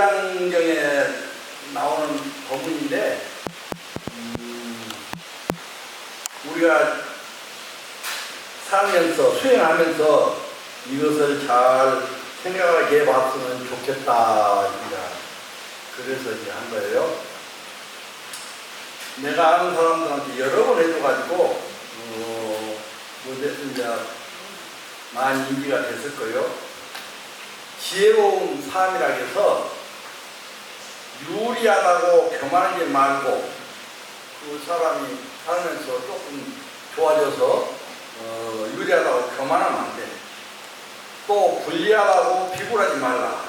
무량경에 나오는 법문인데 우리가 살면서 수행하면서 이것을 잘 생각하게 해봤으면 좋겠다. 그래서 이제 한 거예요. 내가 아는 사람들한테 여러 번 해줘가지고 어쨌든 이제 많이 인지가 됐을 거예요. 지혜로운 삶이라 해서 유리하다고 교만하지 말고 그 사람이 살면서 조금 좋아져서 유리하다고 교만하면 안 돼. 또 불리하다고 비굴하지 말라.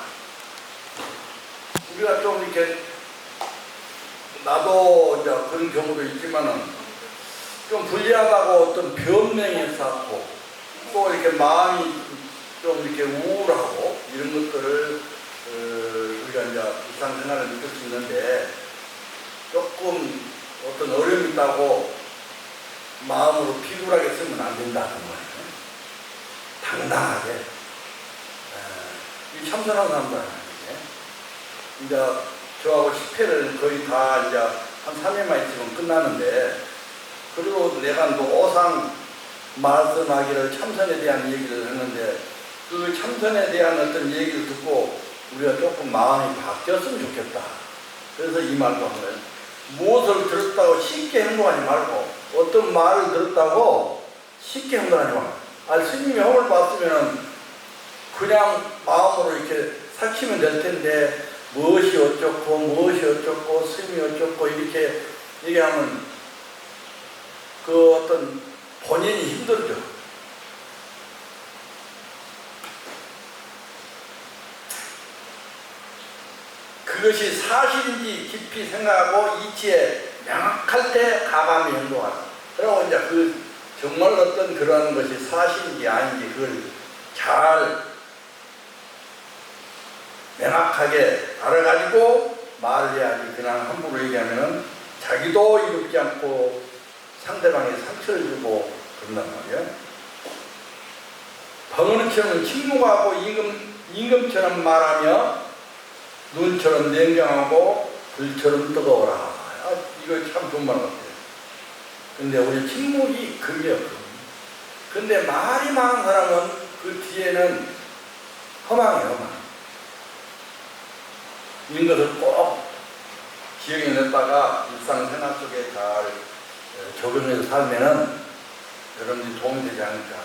우리가 좀 이렇게 나도 이제 그런 경우도 있지만은 좀 불리하다고 어떤 변명에 쌓고 또 이렇게 마음이 좀 이렇게 우울하고 이런 것들을 우리가 이제 일상생활을 느낄 수 있는데 조금 어떤 어려움이 있다고 마음으로 비굴하게 쓰면 안 된다는 거예요. 당당하게. 이 참선한 사람들 이제 저하고 10회를 거의 다 이제 한 3회만 있으면 끝나는데 그리고 내가 노상 말씀하기를 참선에 대한 얘기를 했는데 그 참선에 대한 어떤 얘기를 듣고 우리가 조금 마음이 바뀌었으면 좋겠다. 그래서 이 말도 한 거예요. 무엇을 들었다고 쉽게 행동하지 말고 어떤 말을 들었다고 쉽게 행동하지 말고 스님이 형을 봤으면 그냥 마음으로 이렇게 삭히면 될 텐데 무엇이 어쩌고 스님이 어쩌고 이렇게 얘기하면 그 어떤 본인이 힘들죠. 그것이 사실인지 깊이 생각하고 이치에 명확할 때 가감히 행동하라. 그리고 이제 그 정말 어떤 그런 것이 사실인지 아닌지 그걸 잘 명확하게 알아가지고 말을 해야지. 그냥 함부로 얘기하면 자기도 이롭지 않고 상대방에 상처를 주고 그런단 말이에요. 벙어리처럼 침묵하고 임금처럼 말하며 눈처럼 냉정하고 불처럼 뜨거워라. 이거 참 좋은 말 같아요. 근데 우리 침묵이 금이에요. 근데 말이 많은 사람은 그 뒤에는 허망이에요. 허망. 이런 것을 꼭 기억에 냈다가 일상생활 속에 잘 적용해서 살면은 여러분들이 도움이 되지 않을까.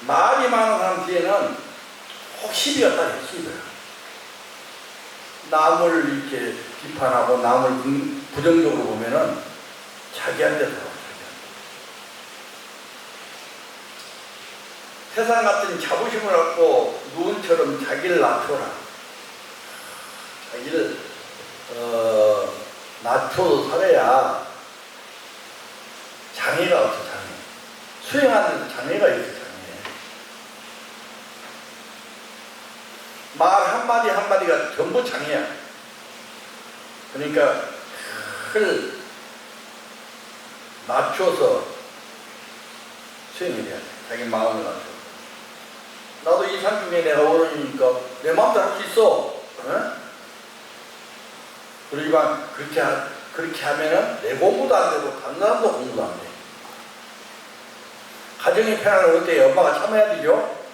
말이 많은 사람 뒤에는 꼭 시비가 따라요. 시비가. 남을 이렇게 비판하고 남을 부정적으로 보면은 자기한테 들어와요. 세상 같은 자부심을 갖고 누운처럼 자기를 낮춰라. 자기를 낮춰서 살아야 장애가 없어. 장애. 수행하는 데 장애가 있어. 장애. 말 한마디 한마디가 전부 장애야. 그러니까 그걸 낮춰서 수행을 해야 돼. 자기 마음을 낮춰. 나도 이 산중에 내가 오르니까 내 마음대로 할 수 있어. 어? 그러지만 그렇게 하면은 내 공부도 안 되고 다른 사람도 공부도 안 돼. 가정이 편안할 어때요? 엄마가 참아야 되죠?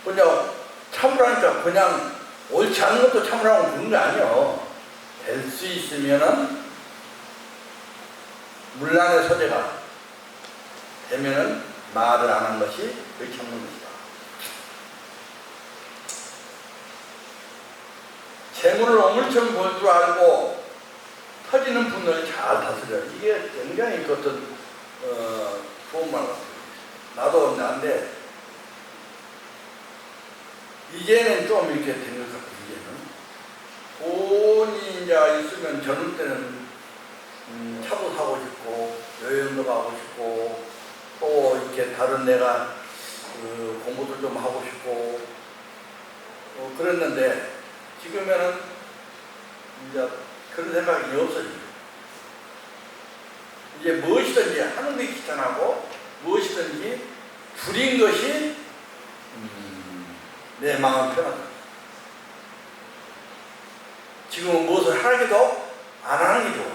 그냥 참으라니까 그냥 옳지 않은 것도 참으라고 그런 게 아니에요. 될 수 있으면은 문란의 소재가 되면은 말을 안 한 것이 그 참는 것이다. 재물을 오물처럼 볼 줄 알고 터지는 분노를 잘 다스려. 이게 굉장히 그 어떤 좋은 말 같아요. 나도 난데 이제는 좀 이렇게 된 것 같아요. 이제는 돈이 이제 있으면 젊을 때는 차도 사고 싶고 여행도 가고 싶고 또 이렇게 다른 내가 공부도 좀 하고 싶고 그랬는데 지금에는 이제 그런 생각이 없어져요. 이제 무엇이든지 하는 게 귀찮고 무엇이든지 줄인 것이 내 마음 편하다. 지금은 무엇을 하기도 안 하는 게 좋아.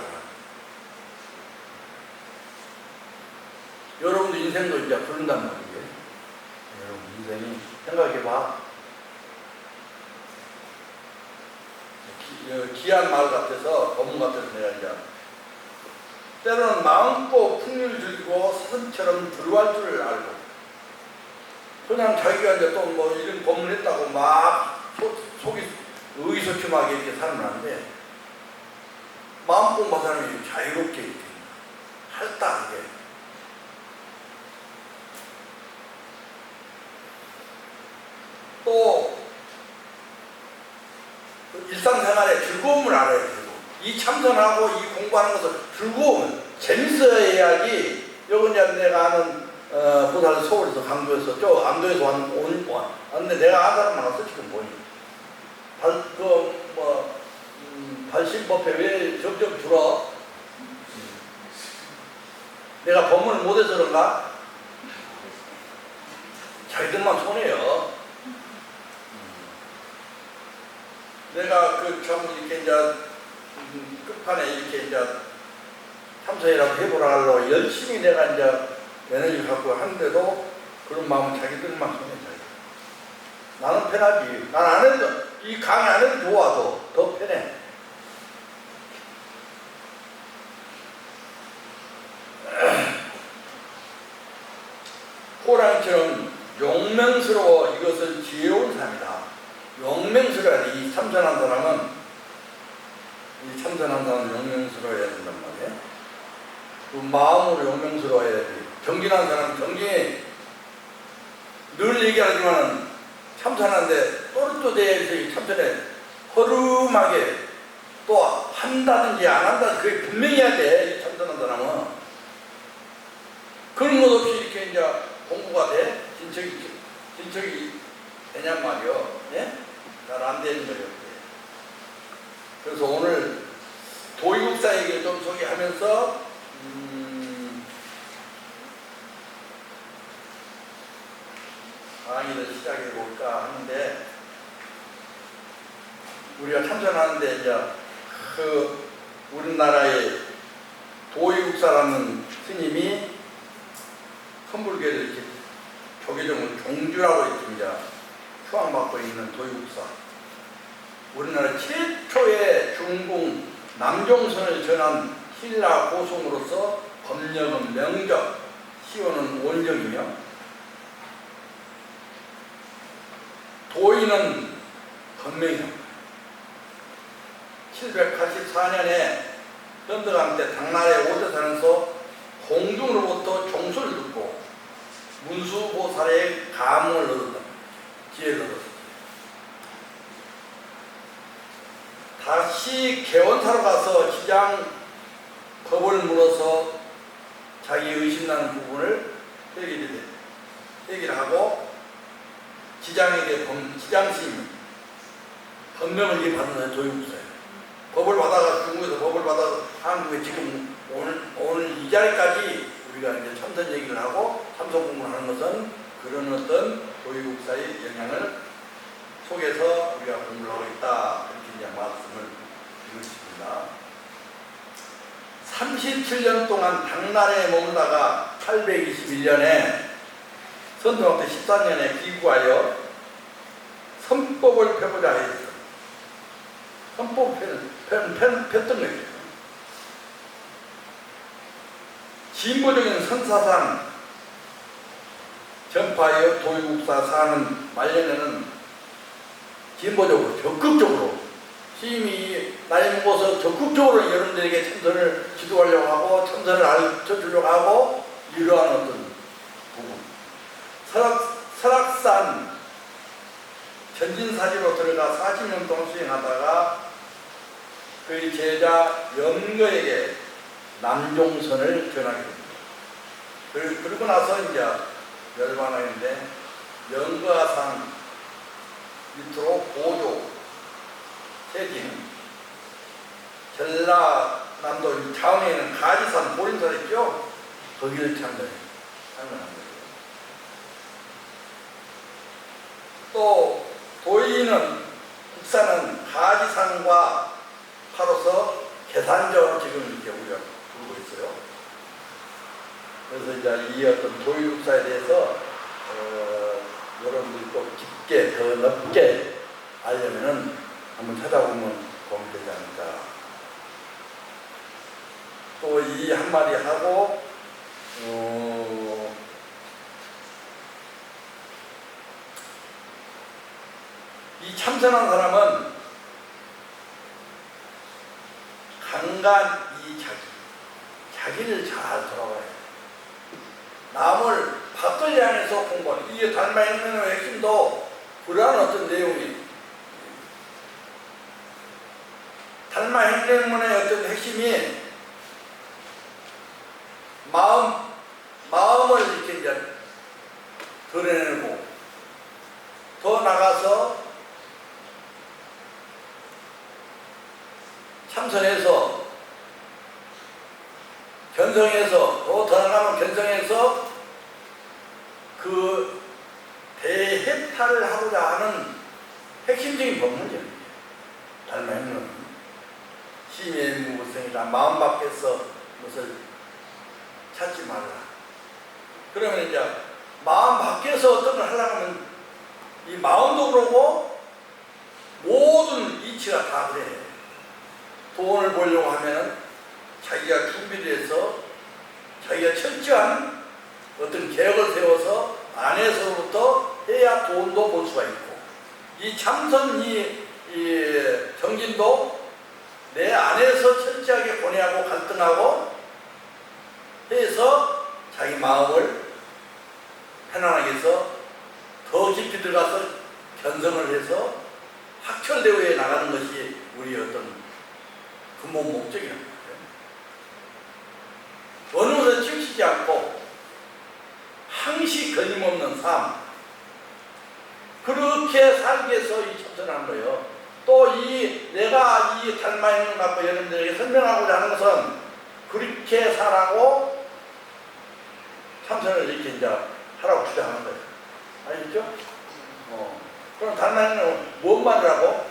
여러분도 인생도 이제 부른단 말이에요. 여러분 인생이 생각해봐. 귀한 말 같아서, 법문 같아서 내가 이제 때로는 마음껏 풍류를 즐기고 사슴처럼 불구할 줄을 알고, 그냥 자기가 이제 또 뭐 이런 법문을 했다고 막 속이 의기소침하게 이렇게 살면 안 돼. 마음 공부 사람이 자유롭게 이렇게 할당하게. 또 일상생활의 즐거움을 알아야 되고, 이 참선하고 이 공부하는 것을 즐거움, 재밌어야지. 여기 이제 내가 아는 보살 서울에서 강도에서 저 안도에서 왔는데 내가 아는 사람 많았어. 지금 보니 발심법회 왜 점점 줄어? 내가 법문을 못해서 그런가? 자기들만 손해요. 내가 그 참 이렇게 이제 끝판에 이렇게 이제 참선이라고 해보라 하려고 열심히 내가 이제 에너지 갖고 하는데도 그런 마음은 자기들만 손해. 나는 편하지. 난 안 해도, 이 강의 안 해도 좋아. 더 편해. 호랑이처럼 용맹스러워 이것은 지혜로운 삶이다. 용맹스러워야 돼. 이 참선한 사람은 용맹스러워야 된단 말이에요. 그 마음으로 용맹스러워야 돼. 경진한 사람은 경진이 늘 얘기하지만 참선하는데 또르또대에서 이 참선에 허름하게 또 한다든지 안 한다든지 그게 분명히 해야 돼. 이 참선한 사람은. 그런 것 없이 이렇게 이제 공부가 돼? 진척이 되냔 말이요. 예? 잘 안 되는 거예요. 그래서 오늘 도의국사 얘기를 좀 소개하면서 강의를 시작해 볼까 하는데, 우리가 참선하는데 이제 그 우리나라의 도의국사라는 스님이 선불교를 이렇게 조계종을 종주라고 이렇게 이제 추앙받고 있는 도의국사, 우리나라 최초의 중궁 남종선을 전한 신라 고송으로서 법령은 명적, 시효는 원정이며 도의는 건명이다. 784년에 현덕왕 때 당나라의 오대산에서 공중으로부터 종소를 듣고 문수보살의 감흥을 얻었다. 지혜를 얻었다. 다시 개원사로 가서 지장 법을 물어서 자기 의심나는 부분을 얘기를 하고 지장에게 지장심 법명을 이제 받는 도의국사예요. 법을 받아가 중국에서 법을 받아 한국에 지금 오늘 이 자리까지 우리가 이제 참선 얘기를 하고 참선 공부를 하는 것은 그런 어떤 도의국사의 영향을 속에서 우리가 공부를 하고 있다. 이렇게 이제 말씀을 드리겠습니다. 37년 동안 당나라에 머물다가 821년에 선동학대 14년에 귀구하여 선법을 펴보자 했어요. 선법을 폈던 거예요. 진보적인 선사상 전파하여 도의국사 사는 말년에는 진보적으로 적극적으로 스님이 나이 먹어서 적극적으로 여러분들에게 참선을 지도하려고 하고 참선을 알려주려고 하고 이러한 어떤 부분, 설악산 전진사지로 들어가 40년 동안 수행하다가 그의 제자 영거에게 남종선을 전하게 됩니다. 그러고 나서 이제 열반하는데 영거하산 밑으로 고조, 세진, 전라남도 자원에 있는 가지산 보림산 있죠? 거기를 참전합니다. 또 도의는 국사는 가지산과 차로서 계산적으로 지금 이렇게 우리가 부르고 있어요. 그래서 이제 이 어떤 도의국사에 대해서 여러분들이 또 깊게 더 넓게 알려면은 한번 찾아보면 도움이 되지 않을까. 또 이 한마디 하고 이 참선한 사람은 간간이 자기를 잘 돌아봐야 돼. 남을 밖을 향해서 공부하는 이게 달마행론의 핵심도 그러한 어떤 내용이 달마행론의 어떤 핵심이 마음을 이렇게 이제 드러내고 더 나가서 참선해서 견성해서 더 나가면 견성해서 그 대해탈을 하고자 하는 핵심적인 법문이에요. 달마행론 심예무구성이라 마음 밖에서 무엇을 찾지 말라. 그러면 이제 마음 밖에서 어떤 걸 하려고 하면 이 마음도 그러고 모든 이치가 다 그래. 돈을 벌려고 하면 자기가 준비를 해서 자기가 철저한 어떤 계획을 세워서 안에서부터 해야 돈도 벌 수가 있고 이 참선 이 정진도 내 안에서 철저하게 고뇌하고 갈등하고 해서 자기 마음을 편안하게 해서 더 깊이 들어가서 견성을 해서 확철대오에 나가는 것이 우리 어떤 근본 목적이라는 거예요. 어느 것에 치우치지 않고 항시 걸림없는 삶 그렇게 살기 위해서 이 참선하는 거예요. 또 내가 이 달마행론 갖고 여러분들에게 설명하고자 하는 것은 그렇게 살라고 참선을 이렇게 이제 하라고 주장하는 거예요. 아시죠? 그럼 달마행론은 뭔 말을 하고?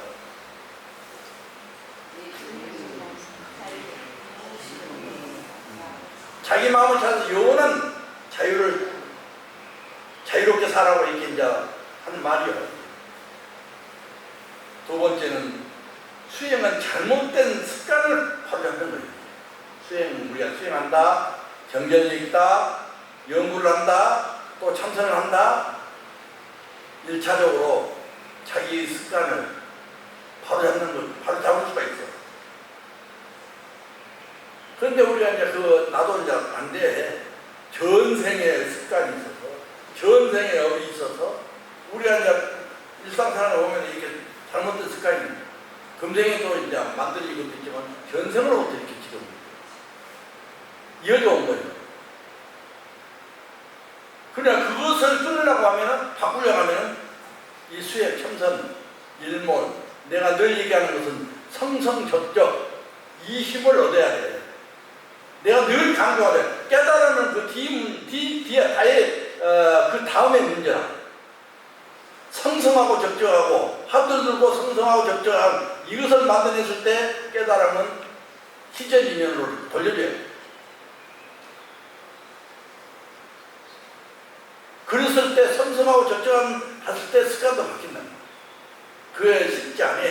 자기 마음을 찾아서 영원한 자유롭게 살라고 이렇게 이제 하는 말이요. 두 번째는 수행은 잘못된 습관을 버리는 거예요. 우리가 수행한다, 경전이 있다, 연구를 한다, 또 참선을 한다. 1차적으로 자기 습관을 바로 잡을 수가 있어. 그런데 우리가 이제 나도 이제 반대에 전생의 습관이 있어서, 전생의 업이 있어서, 우리가 이제 일상생활에 보면 이렇게 잘못된 습관이 금생에도 이제 만들어진 것도 있지만, 전생으로부터 이렇게 지금 이어져 온 거예요. 그러나 그것을 끊으려고 하면은, 바꾸려고 하면은, 이 수행, 참선, 일몰, 내가 늘 얘기하는 것은 성성적적, 이 힘을 얻어야 돼. 내가 늘 강조하래. 깨달으면 그 뒤에 그 다음의 문제라. 성성하고 적적하고, 합을 들고 성성하고 적적한 이것을 만들어냈을 때 깨달으면 시전이면으로 돌려줘야 돼. 그랬을 때 성성하고 적적한 했을 때 습관도 바뀐다. 그게 쉽지 않아.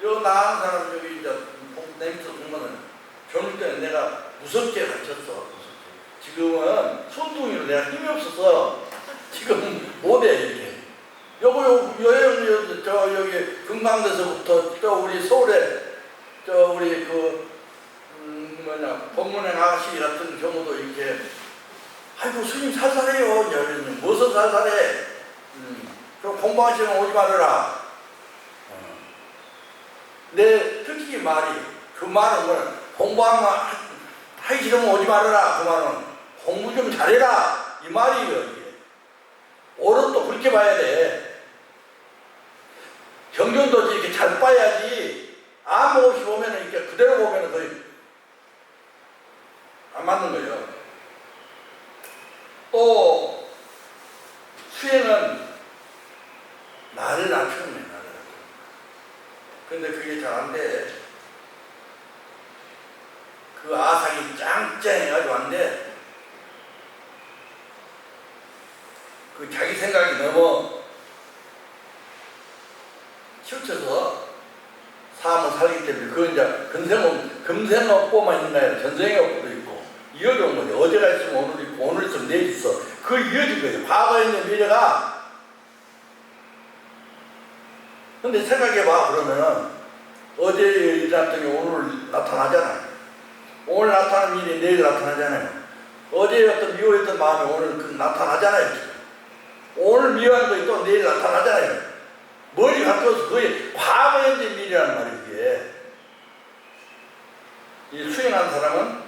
요 나은 사람 여기 이제 내 밑에서 보면은 젊을 때는 내가 무섭게 가르쳤어. 지금은 손둥이로 내가 힘이 없어서 지금 못해 이렇게. 여기 금강대서부터 저 우리 서울에 저 우리 법문행 아가씨 같은 경우도 이렇게 아이고 스님 살살해요. 무엇을 살살해? 그럼 공부하시면 오지 말아라. 내 특히 말이 그 말은 뭐냐? 하기 싫으면 오지 말아라. 그 말은 공부 좀 잘해라. 이 말이에요. 이게. 어른도 그렇게 봐야 돼. 경전도 이렇게 잘 봐야지. 아무 없이 보면 이렇게 그대로 보면 거의 안 맞는 거예요. 또 수행은 나를 낮추는 거예요. 근데 그게 잘 안 돼. 그 아상이 짱짱해가지고 안 돼. 그 자기 생각이 너무 치우쳐서 사람을 살기 때문에 그건 이제 금생업보만 있는 게 아니라 전생업보도 있고 이어져온 거죠. 어제가 있으면 오늘 있고 오늘 있으면 내일 있어. 그 이어진 거예요. 과거에 있는 미래가. 근데 생각해봐. 그러면은 어제 일어났더니 오늘 나타나잖아요. 오늘 나타난 일이 내일 나타나잖아요. 어제 어떤 미워했던 마음이 오늘 그 나타나잖아요. 지금. 오늘 미워한 것이 또 내일 나타나잖아요. 머리 갖고서 거의 과거, 현재, 미래라는 말이에요. 이게. 이 수행한 사람은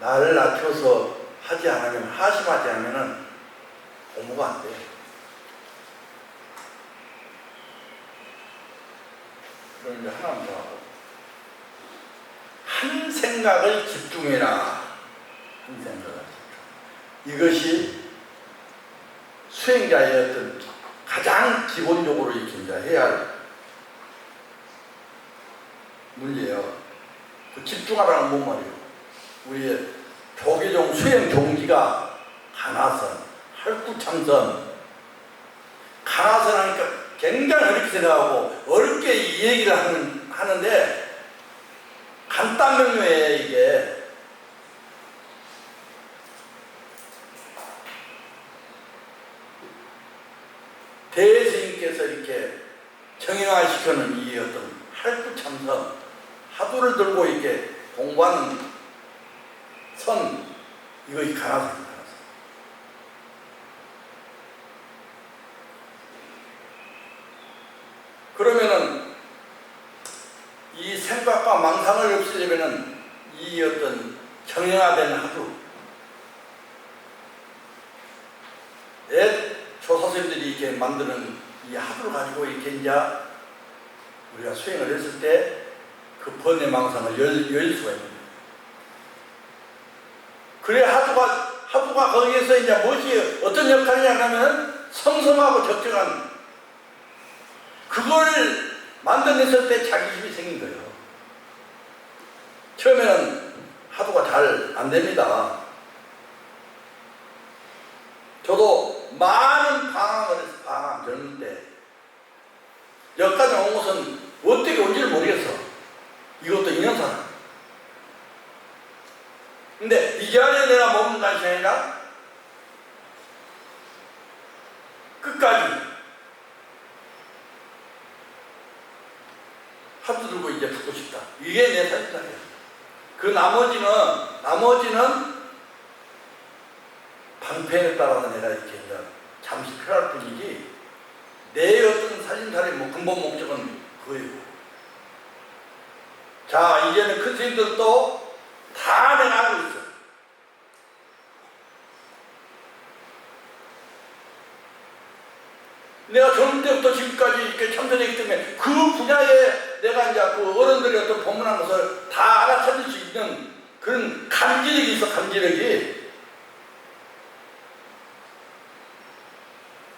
나를 낮춰서 하지 않으면, 하심하지 않으면 공부가 안 돼. 그럼 이제 하나 더 하고. 한 생각을 집중해라. 한 생각을 집중. 이것이 수행자의 어떤 가장 기본적으로 이렇게 이제 해야 할 문제예요. 그 집중하라는 뭔 말이에요? 우리의 조계종 수행 종기가 가나선, 할구창선. 가나선 하니까 굉장히 어렵게 생각하고 어렵게 이 얘기를 하는데 간단명료예요, 이게. 대스님께서 이렇게 정형화시켜놓은 이 어떤 할구참선, 화두를 들고 이렇게 공부하는 선, 이것이 가나선입니다. 그러면은 이 생각과 망상을 없애려면은 이 어떤 정형화된 화두, 옛 조사선들이 이렇게 만드는 이 화두를 가지고 이렇게 이제 우리가 수행을 했을 때 그 번뇌 망상을 열 수가 있는 거예요. 그래 화두가 거기에서 이제 무엇이 어떤 역할이냐 하면 성성하고 적정한 그걸 만들어냈을 때 자기심이 생긴 거예요. 처음에는 화두가 잘 안 됩니다. 저도 많은 방황을 해서 젊을 때 여기까지 온 것은 어떻게 온지를 모르겠어. 이것도 인연사람. 근데 이 자리에 내가 머문다는 것이 아니라 끝까지 화두 들고 이제 듣고 싶다. 이게 내 사실이에요. 그 나머지는 방편에 따라서 내가 이렇게 이제 잠시 필요할 뿐이지 내 어떤 살림살이 뭐 근본 목적은 그거예요. 자, 이제는 큰 스님들도 다 내가 알고 있어. 내가 젊을 때부터 지금까지 이렇게 참선했기 때문에 그 분야에 내가 이제 그 어른들이 어떤 법문한 것을 다 알아차릴 수 있는 그런 감지력이 있어, 감지력이.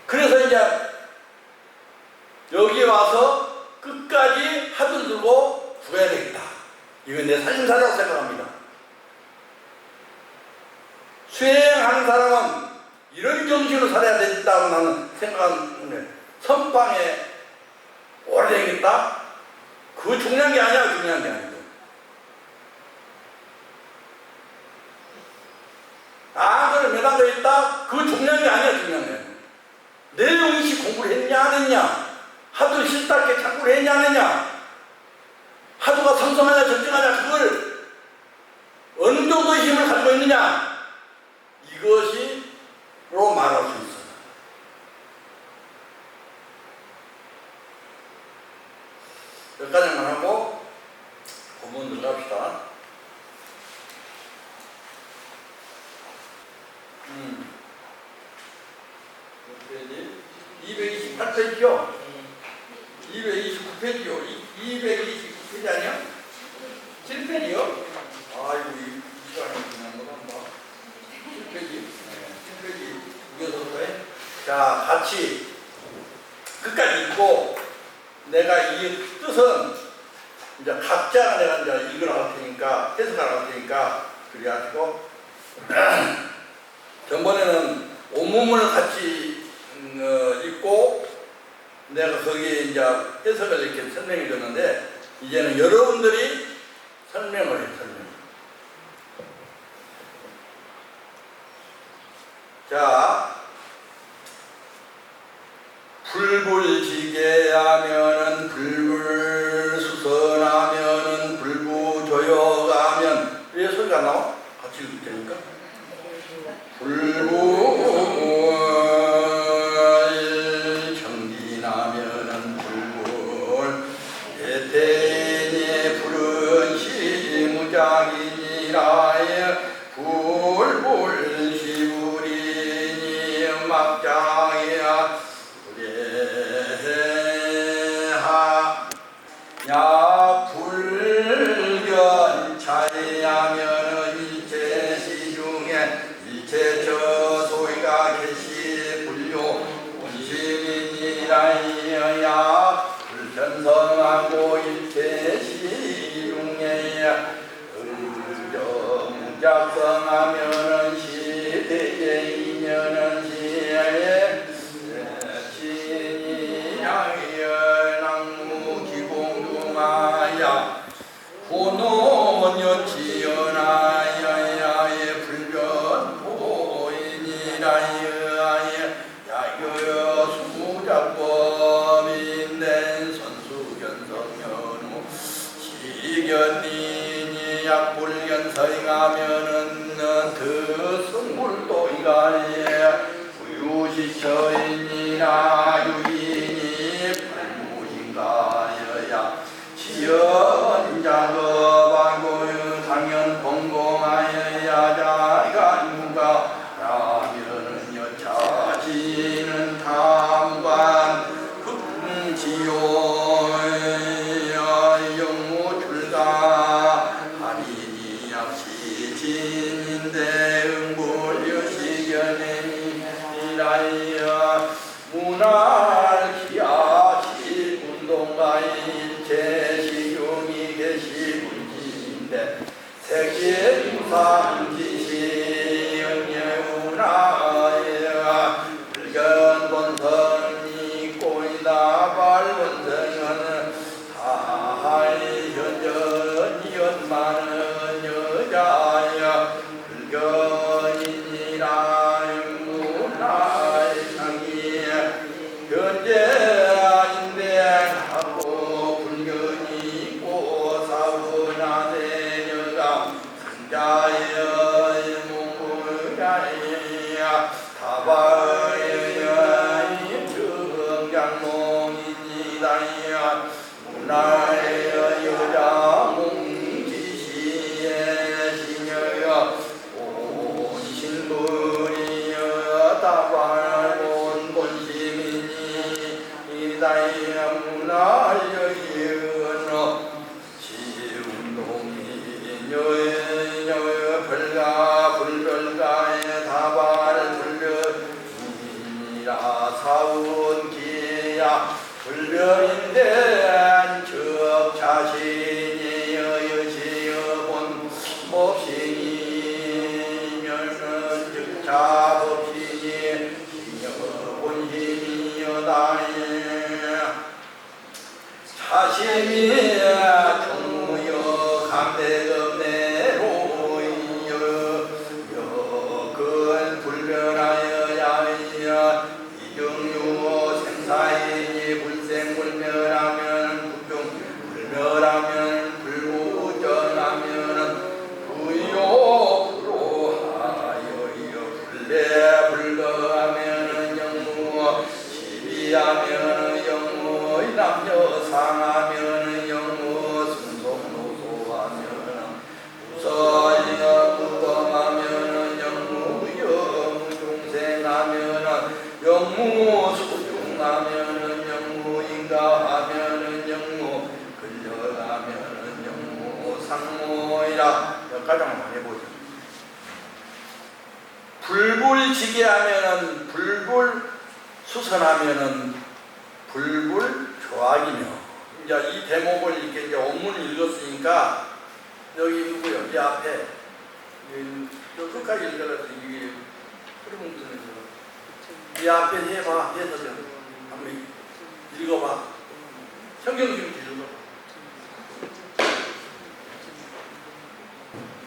그래서 이제 여기 와서 끝까지 화두를 들고 구해야 되겠다. 이건 내 살림살이라고 생각합니다. 수행하는 사람은 이런 정신으로 살아야 된다고 나는 생각하는데 선방에 오래 되겠다? 그거 중요한 게 아니야. 중요한 게 아니고 그걸 매달려 있다? 그거 중요한 게 아니야. 중요한 게 아니고 내용이시 공부를 했냐 안 했냐, 하도 실답게 착구를 했냐 안 했냐, 하도가 성성하냐 적정하냐, 그걸 어느 정도의 힘을 가지고 있느냐, 이것이로 말할 수 있어요. 여기까지만 하고 본문 들어갑시다. 228페이지요. 229페이지요. 229페이지 아니야? 7페이지요? 아이고, 이 시간에 그냥 못한다. 7페이지. 7페이지. 이어서부터 해. 자, 같이 끝까지 읽고 내가 이 뜻은 이제 각자 내가 이제 이걸 할 테니까 해석을 할 테니까 그래가지고 전번에는 온문을 같이 읽고 내가 거기에 이제 해석을 이렇게 설명해 줬는데 이제는 여러분들이 설명을 해 설명. 자, 불불지게하면은 불불수선하면은 불부조여가면 왜 소리가 나와? 같이 읽을 테니까. 불불정진하면은 불불 대대니 불은 시무작이니라 불불시부리니 막장이야 야 불견 차이하면은 일체 시중에 일체 저소이가 계시 불교 본심이니라야 불편성하고 일체 시중에 무작성하면은 시대에 인연은 시에 기공중하야 호노년지연하야의 불변보인이라야의 야여여 수작법인된 선수견성현우 시견이니 약불견서잉하면은 드승불도이가예 유시처이니라 유인이 불무인가여야 지연자거방고유 당연 공공하여야 자가 누가 라면은 여차지는 탐관 흑지요야 영무출가 아니니 역시 진인데 응불유시견이라여 문화기야시 운동가인 제시용이 계시 문지인데 세계유산지시 영예우나야 불견 본성이 꼬이다 발본성은 다하이 현전이었마는 여자야 불견이니라 문화의 상이야 현재인데 하고 불견이 있고 사우나 대녀가 승자의 몽골야야 다바의 정장몽이니다야 문화의 여자 몽지시의 시녀여 온신분이여 다발본 본심이니 이다야 문화의 이은어 지운동이 여여 별가 불별가의 다발 불변이니라 사운기야 불변인데 적 자신이 여여지여본 법신이면은 즉 자법신이 본심이여다니 자심이 정무여 감대급내로이여 여근 불변하여 야이여 이정유 생사이니 불생불멸하면 불경 불멸하면 불무전하면 부요불로하여이여 불내 불거하면 영무 시비하면 영무 남녀상하면 영무 승송노소하면 우서이여 무범하면 영무 영중생하면 영무 소중하면은 영무 인가하면은 영무 근려하면은 영무 상모이라 가장 많이 보죠. 불불지게하면은 불불 수선하면은 불불 조악이며. 이제 이 대목을 이렇게 이제 원문을 읽었으니까 여기 누구요? 이 앞에 저 끝까지 읽어서 이게 흐름을 끊어서 이 앞에 해봐 해서 좀 한번 읽어봐. 성경 좀 읽어봐.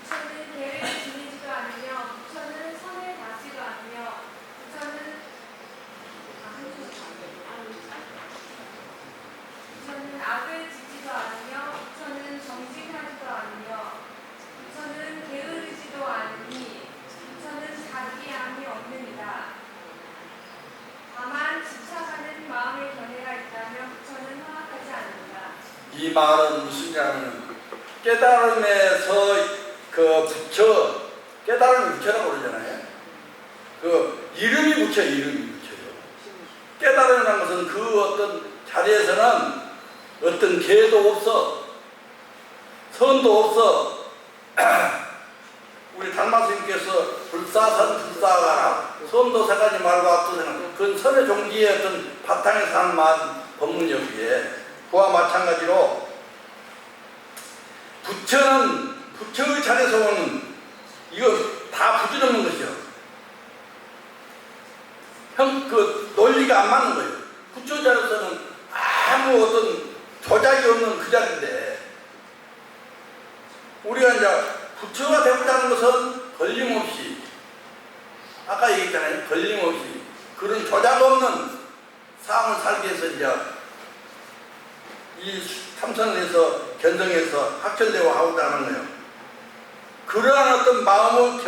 부처는 계를 지니지도 않으며 부처는 선을 다지도 않으며 부처는 악을 짓지도 않으며 부처는 정직하지도 않으며 부처는 게으르지도 않으니 부처는 자기함이 없느니라. 다만 집착하는 마음의 견해가 있다면 부처는 허락하지 않는다. 이 말은 무슨 말이냐면 깨달음에서 그 부처, 깨달음이 부처라고 그러잖아요. 그 이름이 부처, 이름이 부처요. 깨달음이라는 것은 그 어떤 자리에서는 어떤 계도 없어, 선도 없어. 우리 달마스님께서 불사선 불사가라, 선도 세 가지 말과 앞서서는 그건 선의 종기의 어떤 바탕에 사는 법문이었기에 그와 마찬가지로 부처는 부처의 자리에서 오는 이거 다 부질없는 것이요. 그 논리가 안 맞는 거예요. 부처 자리에서는 아무 어떤 조작이 없는 그 자리인데 우리가 이제 부처가 되고자 하는 것은 걸림없이 아까 얘기했잖아요. 걸림없이 그런 조작 없는 삶을 살기 위해서 이제 이 참선을 해서 견성해서 학철대화 하고자 하는 거예요. 그러한 어떤 마음의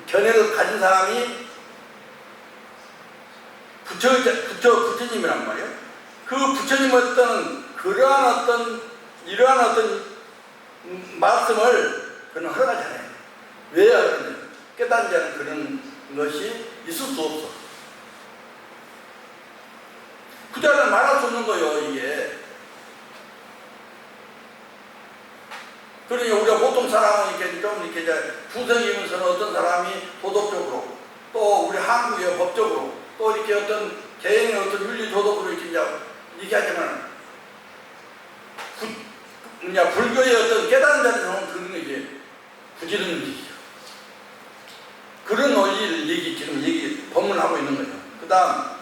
견해를 가진 사람이 부처님이란 말이에요. 그 부처님 어떤 그러한 이러한 어떤 말씀을 그는 허락하잖아요. 왜 하느냐? 깨닫는 자는 그런 것이 있을 수 없어. 그 자리는 말할 수 없는 거예요, 이게. 그러니 우리가 보통 사람은 이렇게 좀 이렇게 구성이면서는 어떤 사람이 도덕적으로 또 우리 한국의 법적으로 또 이렇게 어떤 개인의 어떤 윤리 도덕으로 이렇게 이제 하지만 불교의 어떤 깨달은 자리에서는 그런 게 이제 부지런한 짓이죠. 그런 논리를 지금 법문하고 있는 거죠. 그 다음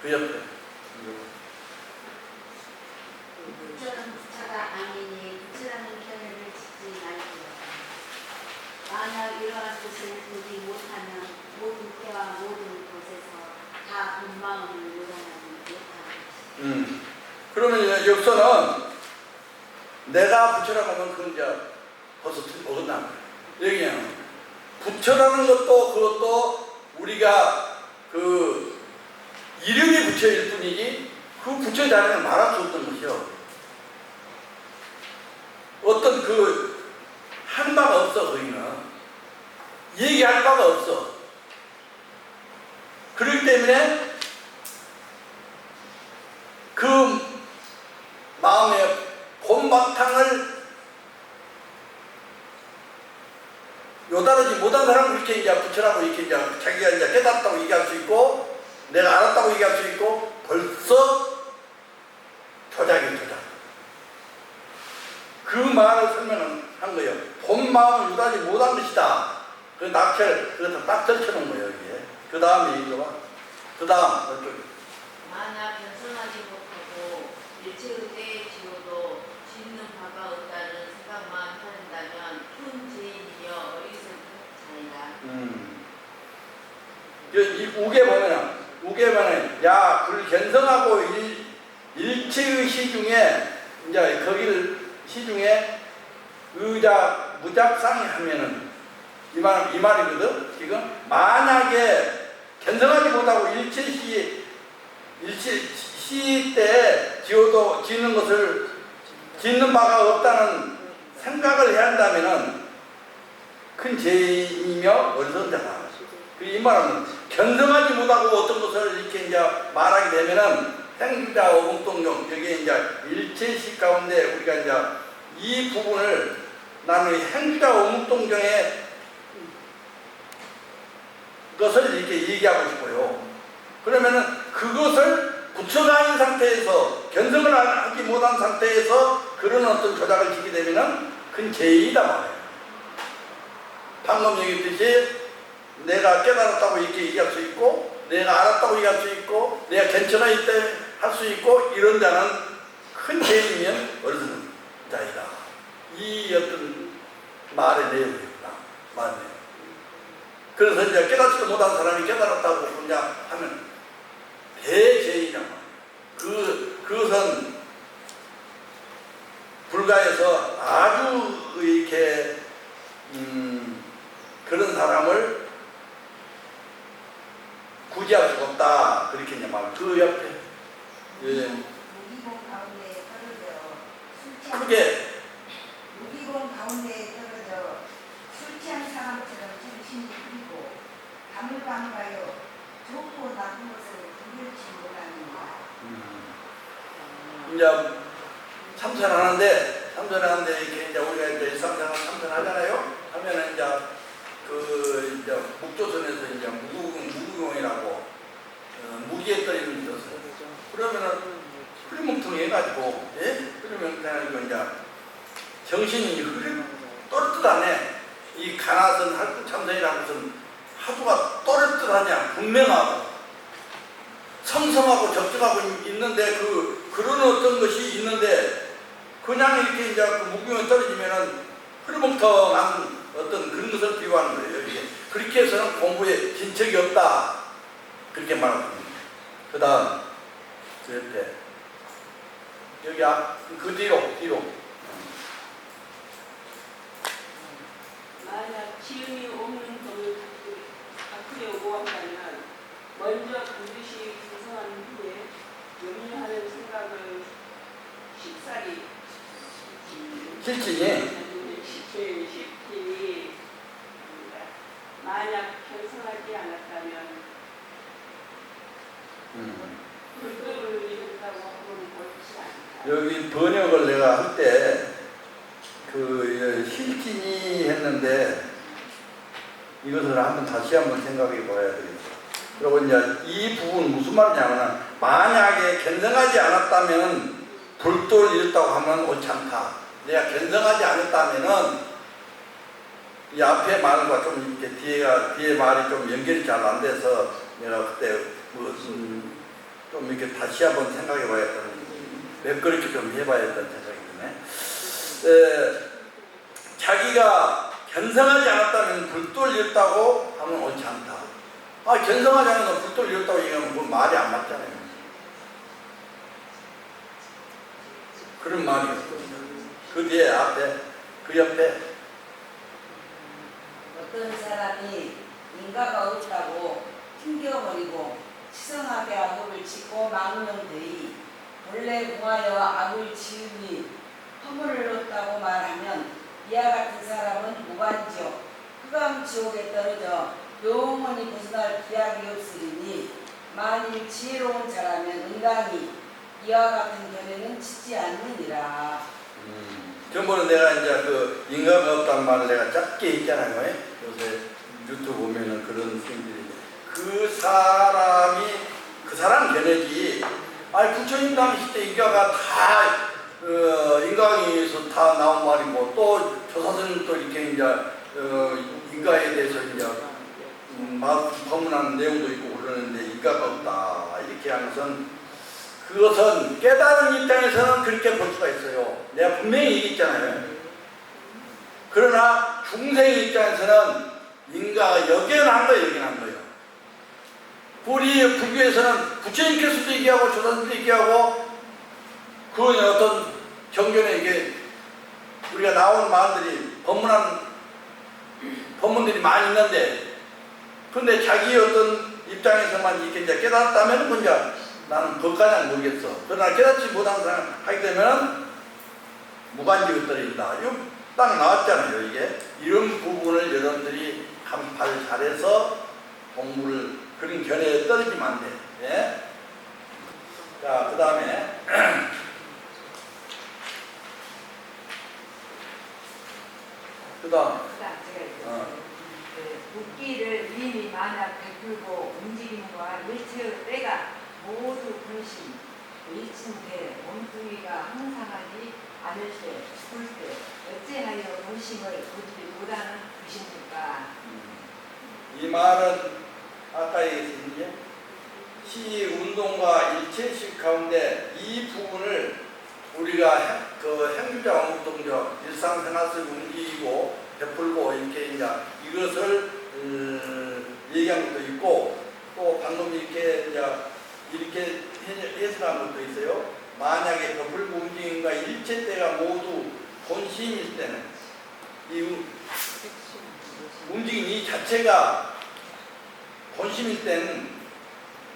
그 옆에 부처는 부처가 아니니 부처라는 견해를 짓지 말지어다. 만약 이러한 뜻을 보지 못하면 모든 때와 모든 곳에서 다 본마음을 요란하지 못하는 것이다. 그러면 여기서는 내가 부처라고 하면 그건 이제 벌써 어긋난 거예요. 여기는 부처라는 그것도 우리가 그 이름이 부처일 뿐이지 그 부처 자리는 말할 수 없던 것이요. 어떤 한 바가 없어. 거기는 얘기할 바가 없어. 그렇기 때문에 그 마음의 본바탕을 요다르지 못한 사람은 이렇게 이제 부처라고 이렇게 이제 자기가 이제 깨달았다고 얘기할 수 있고 내가 알았다고 얘기할 수 있고 벌써 조작이 조작. 그 말을 설명한 거예요. 본 마음을 유다지 못한 것이다. 그 낙철, 그것도 낙철 쳐놓은 거예요, 이게. 그 다음에 얘기해봐. 그 다음, 저쪽에. 만약 변성하지 못하고 일체의 때에 지어도 짓는 바가 없다는 생각만 하는다면 큰 죄인이며 어리석은 자이다. 이 우계 보면은, 야, 불견성하고 일체의 시중에, 이제 거기를 시중에 의자 무작상이 하면은, 이 말이거든, 지금. 만약에 견성하지 못하고 일체 시 때 짓는 것을 짓는 바가 없다는 생각을 해야 한다면은 큰 죄인이며 어리석은 자다. 이 말은 견성하지 못하고 어떤 것을 이렇게 이제 말하게 되면은 행주자 어봉동용 여기에 이제 일체시 가운데 우리가 이제 이 부분을 나는 행주자 어묵동정의 것을 이렇게 얘기하고 싶어요. 그러면은 그것을 부처가 아닌 상태에서 견성을 하지 못한 상태에서 그런 어떤 조작을 지게 되면은 그건 죄이다 말이에요. 방금 얘기했듯이 내가 깨달았다고 이렇게 얘기할 수 있고, 내가 알았다고 얘기할 수 있고, 내가 괜찮아 있다 할 수 있고, 이런 자는 큰 죄이면 어리석은 자이다. 이 어떤 말의 내용이구나. 맞네요. 그래서 이제 깨닫지도 못한 사람이 깨달았다고 그냥 하면 대죄이란 말이에요. 그것은 불가에서 아주 이렇게 그런 사람을 구제할 수가 없다. 그렇게 이제 말. 그 옆에 무기공 가운데 떨어져 술 취한 크게 무기공 가운데 떨어져 술 취한 사람처럼 정신이 흐리고 밤을 밤가요 좋고 나쁜 것을 구별치 못하는가. 이제 참선하는데 이렇게 이제 우리가 이제 일상생활 참선하잖아요. 하면은 이제 북조선에서 이제 무구공이라고 무기에 떨리는 있었어요. 그러면은 흐리멍텅해가지고, 예? 흐리멍텅해가지고 이제 정신이 또렷하네. 이 가나선 할구 참선이라는 것은 하두가 또렷하냐, 분명하고 성성하고 적적하고 있는데 그런 어떤 것이 있는데 그냥 이렇게 이제 그 무기에 떨어지면은 흐리멍텅한 어떤 그런 것을 비유하는 거예요. 이게 그렇게 해서는 공부에 진척이 없다. 그렇게 말합니다. 그 다음 저 옆에 여기 그 뒤로 만약 지음이 없는 법을 바꾸려고 한다면 먼저 반드시 분석한 후에 염려하는 생각을 쉽사리 실진이 쉽진이 만약 결성하지 않았다면 불법을 이룬다고 하면 옳지 않다. 여기 번역을 내가 할 때 그 실진이 했는데 이것을 다시 한번 생각해 봐야 되겠죠. 그리고 이제 이 부분 무슨 말이냐면 만약에 견성하지 않았다면 불도를 잃었다고 하면 옳지 않다. 내가 견성하지 않았다면은 이 앞에 말과 좀 이렇게 뒤에 말이 좀 연결이 잘 안 돼서 내가 그때 좀 이렇게 다시 한번 생각해 봐야겠다는 맵거리게 좀 해봐야겠다는 생각이 드네. 자기가 견성하지 않았다면 불도를 잃었다고 하면 옳지 않다. 견성하지 않아서 불도를 잃었다고 얘기하면 그 말이 안 맞잖아요. 그런 말이 없거든요. 그 뒤에 그 옆에 어떤 사람이 인가가 없다고 튕겨버리고 치성하게 악업을 짓고 망령되이 본래 공하여 악을 지으니 허물을 얻다고 말하면 이와 같은 사람은 무관지옥 흑암 지옥에 떨어져 영원히 벗어날 기약이 없으리니 만일 지혜로운 자라면 응당히 이와 같은 견해는 짓지 않느니라. 전번에 내가 이제 그 인가가 없다는 말을 내가 짧게 했잖아요. 요새 유튜브 보면은 그런 생들이 그 사람 견해지. 부처님 당시 때 인가가 다 인강에서 다 나온 말이고 또 조사선은 또 이렇게 이제 인가에 대해서 이제 법문하는 내용도 있고 그러는데 인가가 없다 이렇게 하는 것은 그것은 깨달은 입장에서는 그렇게 볼 수가 있어요. 내가 분명히 얘기했잖아요. 그러나 중생 입장에서는 인가가 여견한 거예요. 우리 불교에서는 부처님께서도 얘기하고 조사선도 얘기하고 그 어떤 경전에 이게 우리가 나온 말들이 법문들이 많이 있는데 근데 자기 어떤 입장에서만 이렇게 이제 깨달았다면 먼저 나는 그것까지는 모르겠어. 그러나 깨닫지 못한 사람 하게 되면 무관지가 떨어진다. 이거 딱 나왔잖아요. 이게 이런 부분을 여러분들이 간파를 잘해서 공부를 그런 견해에 떨어지면 안 돼. 예? 자, 그 다음에 붓기를 이미 만약 베풀고 움직임과 일체의 때가 모두 근심, 일진대 몸뚱이가 항상하지 않을 때, 죽을 때 어찌하여 근심을 보지 못하는 것입니까? 이 말은 아까 얘기했듯이 시 운동과 일체식 가운데 이 부분을 우리가 그 행주자 왕국동적 일상생활 속에 움직이고 베풀고 이렇게 이제 이것을 얘기한 것도 있고 또 방금 이렇게 해석한 것도 있어요. 만약에 베풀고 움직임과 일체때가 모두 본심일 때는 이 움직임 이 자체가 본심일 때는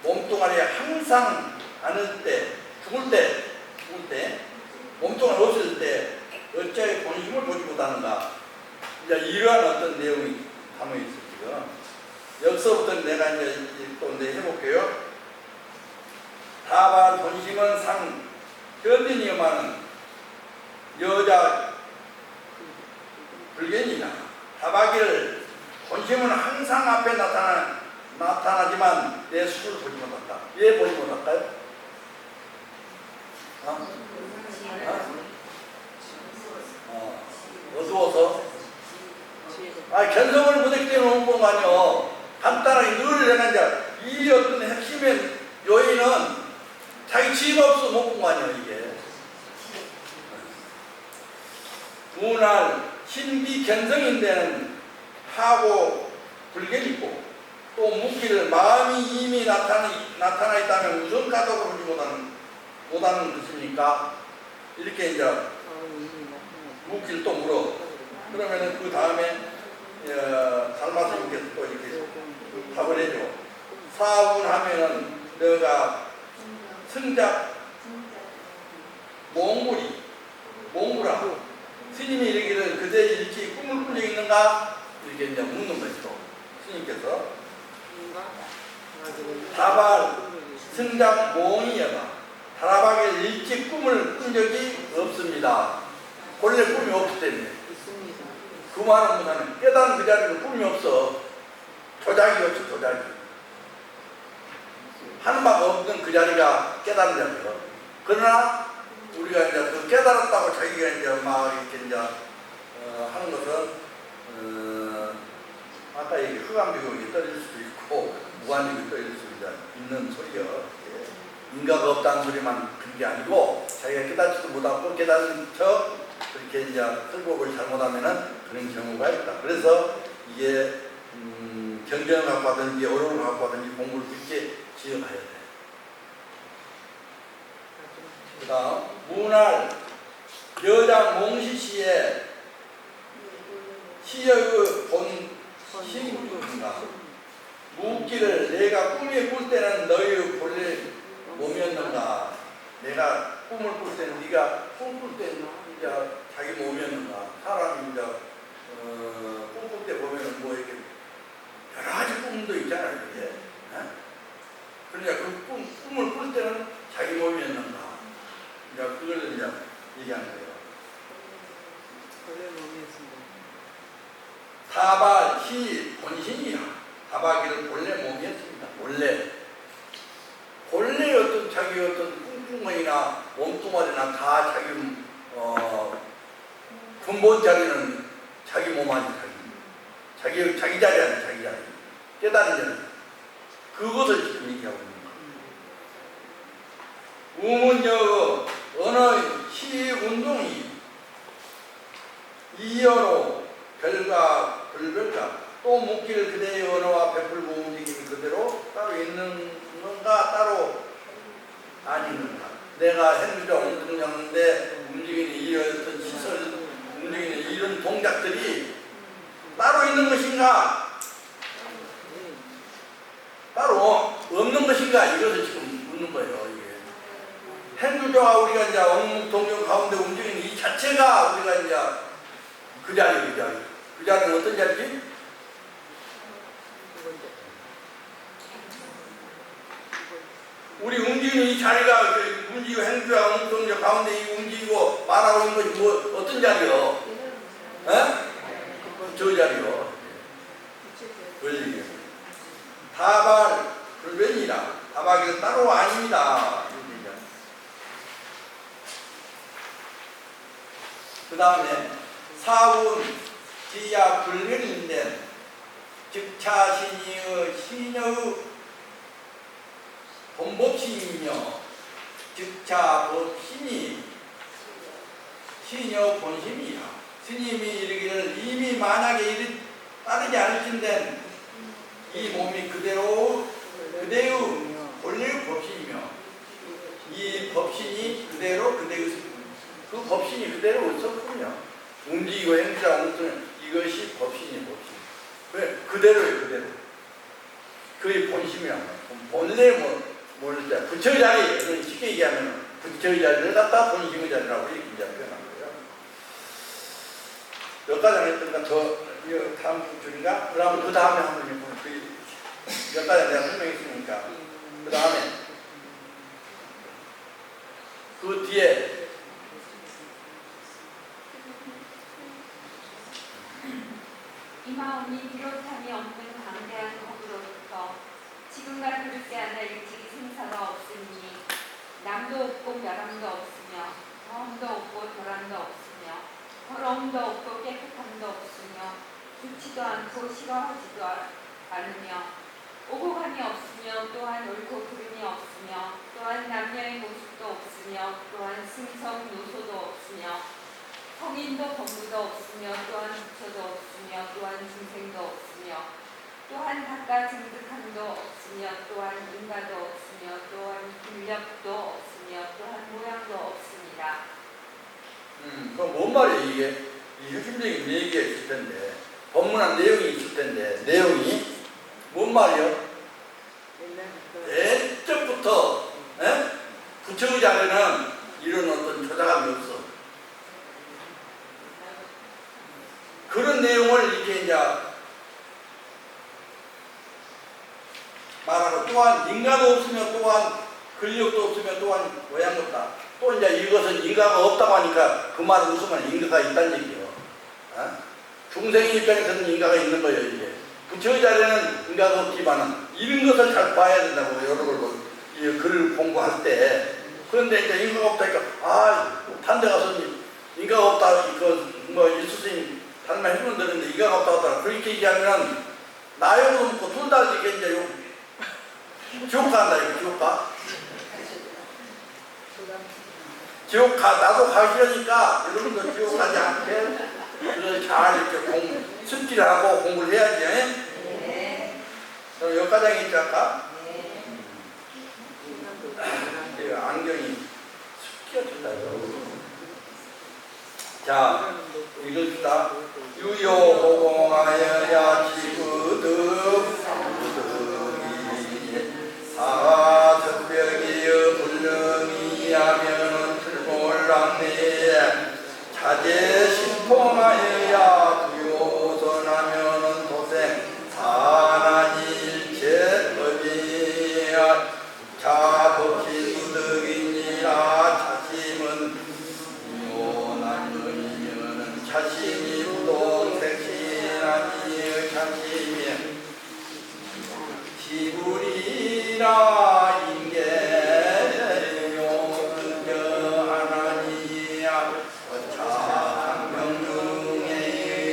몸뚱아리에 항상 않을 때, 죽을 때, 몸뚱아리 없을 때 어찌하여 본심을 보지 못하는가. 이제 이러한 어떤 내용이 담아 있어요, 지금. 여기서부터 내가 이제 또 해볼게요. 다만 본심은 상, 현대니여만은 여자 불견이나 다바기를 본심은 항상 앞에 나타나지만 내 수를 보지 못한다. 왜 보지 못할까요? 어두워서? 견성을 못했기 때문에 온 거 아니요. 간단하게 늘 내가 이제 이 어떤 핵심의 요인은 자기 지혜가 없어 못 본 거 아니에요, 이게. 문할 신비 견성인데는 하고 불견이 있고 또 묵기를 마음이 이미 나타나 있다면 우선 가독을 하지 못하는 것입니까? 이렇게 이제 묵기를 또 물어. 그러면은 그 다음에 살마스님께서 또 이렇게 답을 해줘. 사운하면은 너가 승작 몽구라 스님이 이르기를 그대 일찍 꿈을 꾸고 있는가? 이렇게 이제 묻는 것이죠. 스님께서 다발 승작 몽이여가 다라박에 일찍 꿈을 꾼 적이 없습니다. 본래 꿈이 없기 때문에. 그 말은 뭐냐면 깨달은 그 자리는 꿈이 없어. 조작이 없어, 조작이. 하는 바가 없는 그 자리가 깨달은 자리요. 그러나 우리가 이제 그 깨달았다고 자기가 이제 막 이렇게 이제 하는 것은 아까 얘기 흑암비공이 떨릴 수도 있고 무한리공이 떨릴 수도 있는 소리요. 인가가 없다는 소리만 그런 게 아니고 자기가 깨닫지도 못하고 깨달은 척 그렇게 이제 설법을 잘못하면은 그런 경우가 있다. 그래서 이게 경전을 갖고 하든지 어려움을 갖고 하든지 공부를 깊게 지어가야 돼. 그 다음 문할 여장 몽시시의 시의 본심인가 묻기를 내가 꿈에 꿀 때는 너의 본래 몸이었는가. 내가 꿈을 꿀 때는 네가 꿈꿀 때는 이제 자기 몸이었는가. 사람이 이제 꿈꿀 때 보면은 뭐 이렇게 여러 가지 꿈도 있잖아요. 이게. 그러니까 그 꿈을 꿀 때는 자기 몸이었는가. 이제 그걸 이제 얘기하는 거예요. 다발 시 본신이라 다바기를 본래 몸이었습니다. 본래 어떤 자기 어떤 꿈꾸머니나 몸뚱아리나 다 자기 근본 자리는 자기 몸 아니 자기 자리 아니 자기 자리 깨달은 자리 그것을 지금 얘기하고 있는 거예요. 우문여 어느 시 운동이 이여로 별과 불별과 또 묵기를 그대의 언어와 베풀고 움직임이 그대로 따로 있는 건가 따로 아니는가. 내가 행주자 운동장인데 움직이는 이런 시설 움직이는 이런 동작들이 따로 있는 것인가 따로 없는 것인가 이것을 지금 묻는 거예요. 이게 행주자와 우리가 이제 왕국동정 가운데 움직이는 이 자체가 우리가 이제 그 자리는 어떤 자리지? 우리 움직이는 이 자리가 움직이고 행주와 왕국동정 가운데 이 움직이고 말하고 있는 것이 뭐 어떤 자리요? 저 자리요. 원리요. 다발 불변이라 사박에서 따로 아닙니다. 그 다음에 사운 지야 불명인된 즉차신이의 신여의 본법신이며 즉차법신이 신여 본심이야. 스님이 이르기를 이미 만약에 따르지 않을진된 이 몸이 그대의 본래의 법신이며 이 법신이 그대로 그대의 그 법신이 그대로 없었군요. 움직이고 행실하고 없으면 이것이 법신이 법신. 왜? 그대로예요, 그대로. 그의 본심이란 말이에요. 본래 뭘 부처의 자리, 쉽게 얘기하면 부처의 자리를 갖다 본심의 자리라고 이렇게 이제 표현한 거예요. 몇 가지 했던가 더 다음 줄인가? 그러면 그 다음에 한 번 해보면 몇 가지 내가 설명했으니까 그 다음에 그 뒤에 이 마음이 비롯함이 없는 방대한 법으로부터 지금과 그릇지 않아 일찍이 생사가 없으니 남도 없고 멸함도 없으며 더함도 없고 덜함도 없으며 더러움도 없고 깨끗함도 없으며 좋지도 않고 싫어하지도 않으며 오고 감이 없으며 또한 옳고 그름이 없으며 또한 남녀의 모습도 없으며 또한 승성 노소도 없으며 성인도 법무도 없으며 또한 부처도 없으며 또한 중생도 없으며 또한 각각 증득함도 없으며 또한 인가도 없으며 또한 불력도 없으며 또한 모양도 없습니다. 그럼 뭔 말이에요 이게? 이 핵심적인 얘기가 있을 텐데 법문한 내용이 있을 텐데 내용이 뭔 말이요? 옛적부터 부처의 자리는 이런 어떤 조작함이 없어. 그런 내용을 이렇게 이제 말하고 또한 인가도 없으며 또한 근력도 없으며 또한 모양도 없다. 또 이제 이것은 인가가 없다고 하니까 그 말은 무슨 말이야? 인가가 있다는 얘기예요. 중생의 입장에서는 인가가 있는 거예요. 이게 부처의 자리는 인가가 없지만은 이런 것을 잘 봐야 된다고 여러 걸 이 글을 공부할 때. 그런데 이제 인가가 없다니까 반대 가서 인가가 없다 이 예수스님 다른 말 해주면 되는데 인가가 없다고 하더라. 그렇게 얘기하면 나요도 먹고 둘 다 이게 이제 지옥 간다 이거 지옥 가. 지옥 가 나도 가기 싫으니까 여러분도 지옥 가지 않게 잘 이렇게 숙지하고 공부를 해야지. 네. 그럼 여기까지 있지 아까? 네. 안경이 숙여준다. 자, 읽읍시다. 유효호공하여야 지구득 사적벽이여 불능이 하면은 출몰랐네. 자제 신통하여야 부요선하면은 도생 사난일체 법이야. 자법시 무득이니라. 자심은 요난문이면은 자심이 부동 색신하니 자심이 지불이라 인계요 하나니야. 어차명중의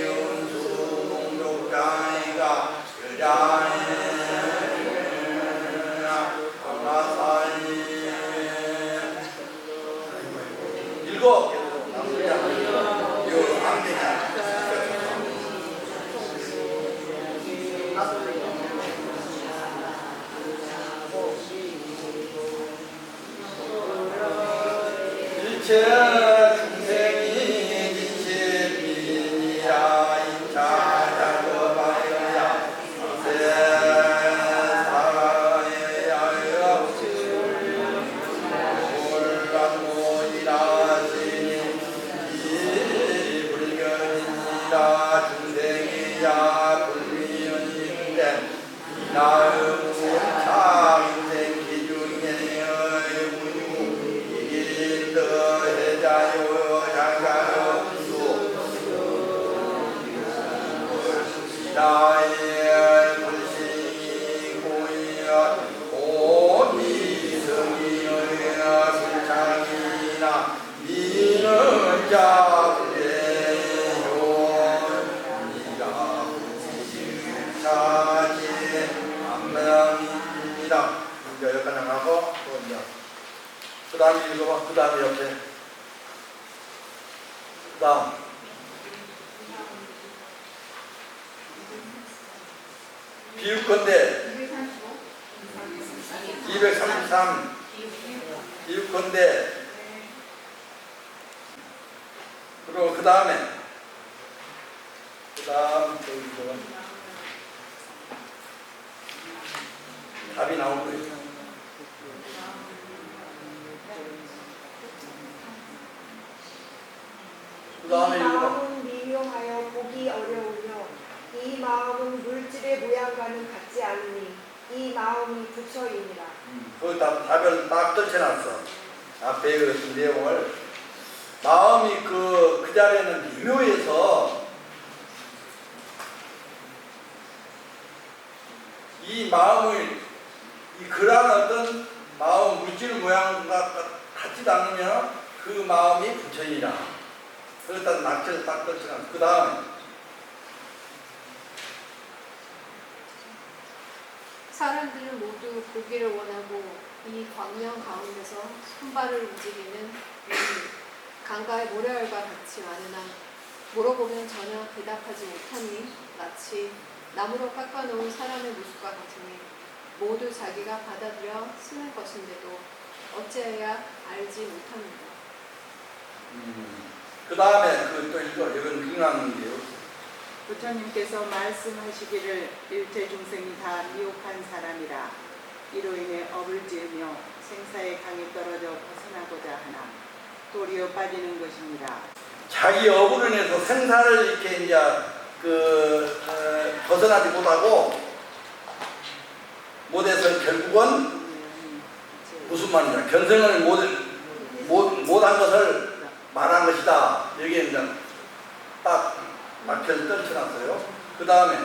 연수동족자이가 여자의 아마사이 읽어. 이거 안 되냐? 일체 중생이 진실이야. 인자작업하여야 세사여야 올란모이라시니 이불견이라. 중생이야 불미연인데 이나의 무창생 기중의 문유 이길더 해자요 장가요 나의 불신이 고이야 고미 안명입니다. 이제 여기까지 하고 또 이제 그 다음에 읽어봐. 그 다음에 옆에 그 다음 비유컨대 233 비유컨대 그리고 그 다음 또 이거는 답이 나오고 있어요. 그 이 다음에 이거 마음은 미묘하여 보기 어려우며 이 마음은 물질의 모양과는 같지 않으니 이 마음이 부처이니라. 그 답을 딱 떨쳐놨어. 앞에 그 내용을 마음이 그 자리에는 미묘해서 이 마음을 이 그러한 어떤 마음 물질 모양과 같지도 않으면 그 마음이 부처이니라. 그렇다 낙제를 딱 떨쳐놨어. 그 다음에 사람들은 모두 보기를 원하고 이 광명 가운데서 손발을 움직이는 강가의 모래알과 같이 많으나 물어보면 전혀 대답하지 못하니 마치 나무로 깎아놓은 사람의 모습과 같으니 모두 자기가 받아들여 쓰는 것인데도 어찌해야 알지 못합니다. 그 다음에 그 또 이거 이건 중요한데요. 부처님께서 말씀하시기를 일체 중생이 다 미혹한 사람이라 이로 인해 업을 지으며 생사의 강에 떨어져 벗어나고자 하나 도리어 빠지는 것입니다. 자기 업으로 인해서 생사를 이렇게 이제 벗어나지 못해서 결국은 무슨 말이냐 견성을 못한 것을 말한 것이다. 여기에 이제 딱 막혀서 떨쳐놨어요. 그 다음에